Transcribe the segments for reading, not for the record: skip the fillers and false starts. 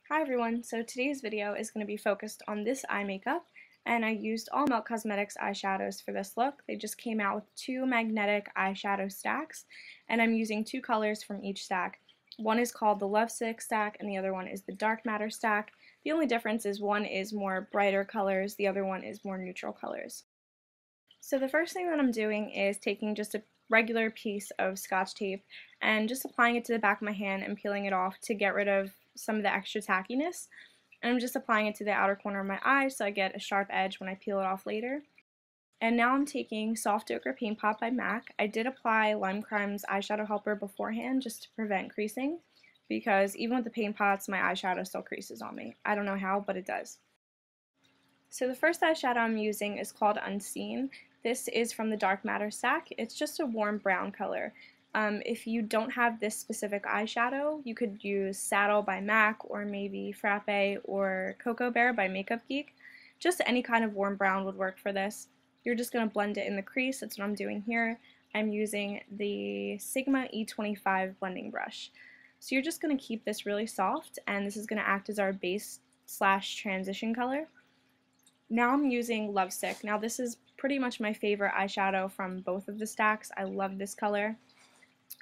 Hi everyone, so today's video is going to be focused on this eye makeup, and I used all Melt Cosmetics eyeshadows for this look. They just came out with two magnetic eyeshadow stacks, and I'm using two colors from each stack. One is called the Lovesick stack, and the other one is the Dark Matter stack. The only difference is one is more brighter colors, the other one is more neutral colors. So the first thing that I'm doing is taking just a regular piece of Scotch tape and just applying it to the back of my hand and peeling it off to get rid of some of the extra tackiness. And I'm just applying it to the outer corner of my eye so I get a sharp edge when I peel it off later. And now I'm taking Soft Ochre Paint Pot by MAC. I did apply Lime Crime's eyeshadow helper beforehand just to prevent creasing, because even with the paint pots, my eyeshadow still creases on me. I don't know how, but it does. So the first eyeshadow I'm using is called Unseen. This is from the Dark Matter stack. It's just a warm brown color. If you don't have this specific eyeshadow, you could use Saddle by MAC, or maybe Frappe or Cocoa Bear by Makeup Geek. Just any kind of warm brown would work for this. You're just going to blend it in the crease. That's what I'm doing here. I'm using the Sigma E25 blending brush. So you're just going to keep this really soft, and this is going to act as our base / transition color. Now I'm using Lovesick. Now this is pretty much my favorite eyeshadow from both of the stacks. I love this color.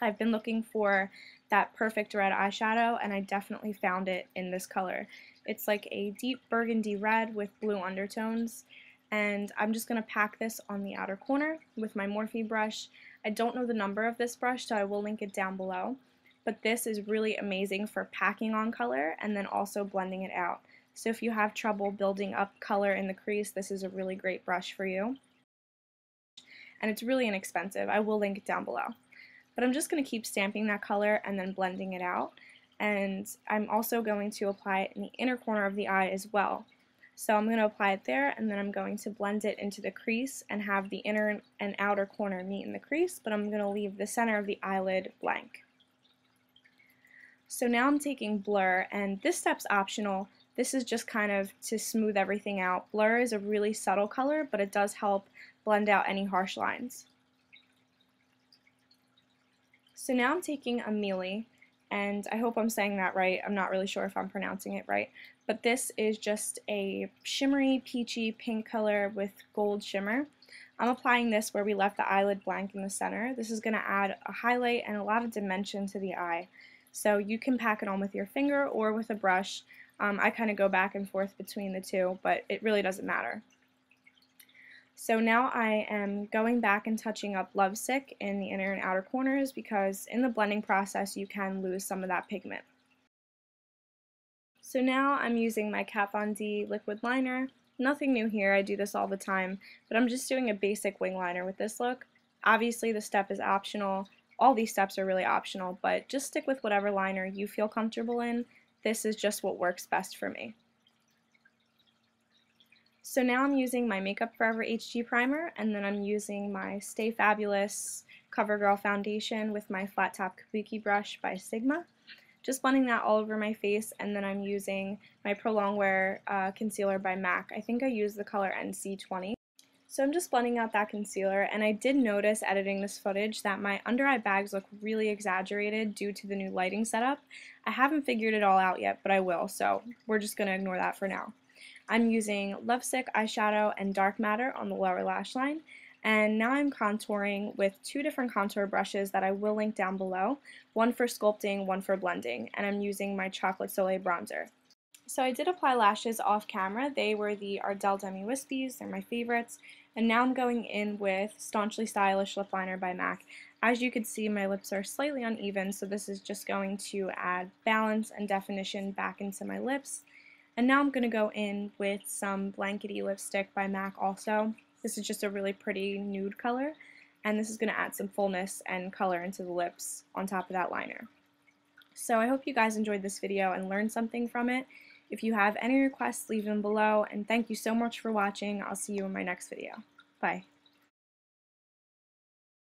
I've been looking for that perfect red eyeshadow, and I definitely found it in this color. It's like a deep burgundy red with blue undertones, and I'm just going to pack this on the outer corner with my Morphe brush. I don't know the number of this brush, so I will link it down below, but this is really amazing for packing on color and then also blending it out. So if you have trouble building up color in the crease, this is a really great brush for you. And it's really inexpensive. I will link it down below. But I'm just going to keep stamping that color and then blending it out. And I'm also going to apply it in the inner corner of the eye as well. So I'm going to apply it there, and then I'm going to blend it into the crease and have the inner and outer corner meet in the crease, but I'm going to leave the center of the eyelid blank. So now I'm taking BLURR, and this step's optional. This is just kind of to smooth everything out. BLURR is a really subtle color, but it does help blend out any harsh lines. So now I'm taking AMELIE, and I hope I'm saying that right. I'm not really sure if I'm pronouncing it right, but this is just a shimmery, peachy pink color with gold shimmer. I'm applying this where we left the eyelid blank in the center. This is going to add a highlight and a lot of dimension to the eye. So you can pack it on with your finger or with a brush. I kind of go back and forth between the two, but it really doesn't matter. So now I am going back and touching up Lovesick in the inner and outer corners, because in the blending process you can lose some of that pigment. So now I'm using my Kat Von D liquid liner. Nothing new here, I do this all the time, but I'm just doing a basic wing liner with this look. Obviously the step is optional. All these steps are really optional, but just stick with whatever liner you feel comfortable in. This is just what works best for me. So now I'm using my Makeup Forever HG primer, and then I'm using my Stay Fabulous CoverGirl foundation with my flat top kabuki brush by Sigma. Just blending that all over my face, and then I'm using my Pro Longwear concealer by MAC. I think I used the color NC20. So I'm just blending out that concealer, and I did notice editing this footage that my under eye bags look really exaggerated due to the new lighting setup. I haven't figured it all out yet, but I will, so we're just going to ignore that for now. I'm using Lovesick eyeshadow and Dark Matter on the lower lash line, and now I'm contouring with two different contour brushes that I will link down below, one for sculpting, one for blending, and I'm using my Chocolate Soleil bronzer. So I did apply lashes off camera. They were the Ardell Demi Wispies, they're my favorites, and now I'm going in with Staunchly Stylish lip liner by MAC. As you can see, my lips are slightly uneven, so this is just going to add balance and definition back into my lips. And now I'm going to go in with some Blankety lipstick by MAC also. This is just a really pretty nude color, and this is going to add some fullness and color into the lips on top of that liner. So I hope you guys enjoyed this video and learned something from it. If you have any requests, leave them below, and thank you so much for watching. I'll see you in my next video. Bye.